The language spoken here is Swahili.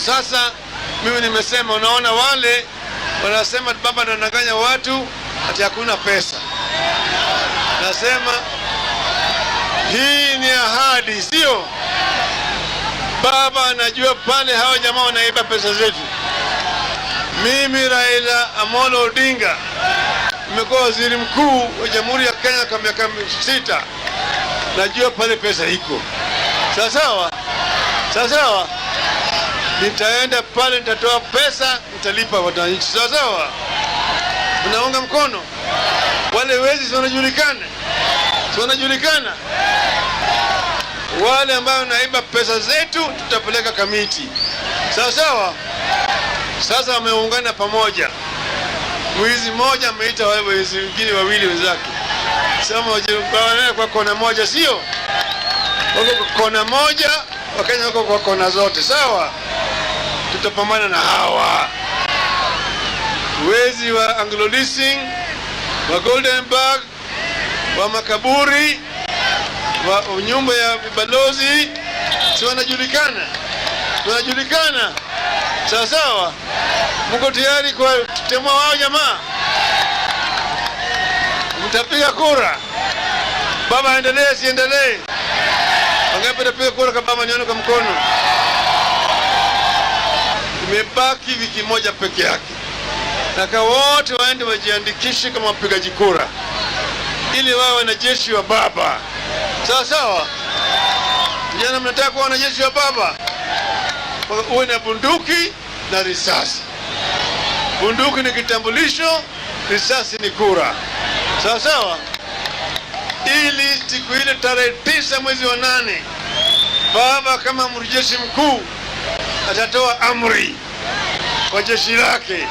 Sasa mimi nimesema, unaona wale wanasema baba anadanganya watu ati hakuna pesa. Nasema hii ni ahadi, sio? Baba anajua pale hao jamaa wanaiba pesa zetu. Mimi Raila Amolo Odinga nimekuwa waziri mkuu wa Jamhuri ya Kenya kwa miaka 6. Najua pale pesa iko. Sawa sawa. Nitaenda pale, nitatoa pesa, nitalipa wananchi. Sawa. Unaunga mkono? Wale wezi wanajulikana. Wale ambao wanaiba pesa zetu tutapeleka kamiti. Sawa. Sasa wameungana pamoja. Mwizi mmoja ameita wale wezi wengine wawili wenzake. Sema wajirukana kwa kona moja, sio? Wako kwa kona moja, Wakenya wako kwa kona zote. Sawa? Tutapambana na hawa. Wezi wa Anglo Leasing, wa Goldenberg, wa makaburi, wa nyumba ya balozi, si wanajulikana? Sawa. Mko tayari kwa temwa wao jamaa? Mtapiga kura? Baba aendelee siendelee? Wangapi watapiga kura kwa baba? Nione kwa mkono. Imebaki wiki moja peke yake. Na wote waende wajiandikishe kama wapigaji kura ili wawe wanajeshi wa baba. Sawa. Vijana mnataka kuwa wanajeshi wa baba? Uwe na bunduki na risasi. Bunduki ni kitambulisho, risasi ni kura. Sawa. Ili siku ile tarehe 9 mwezi wa 8, baba kama amiri jeshi mkuu atatoa amri kwa jeshi lake.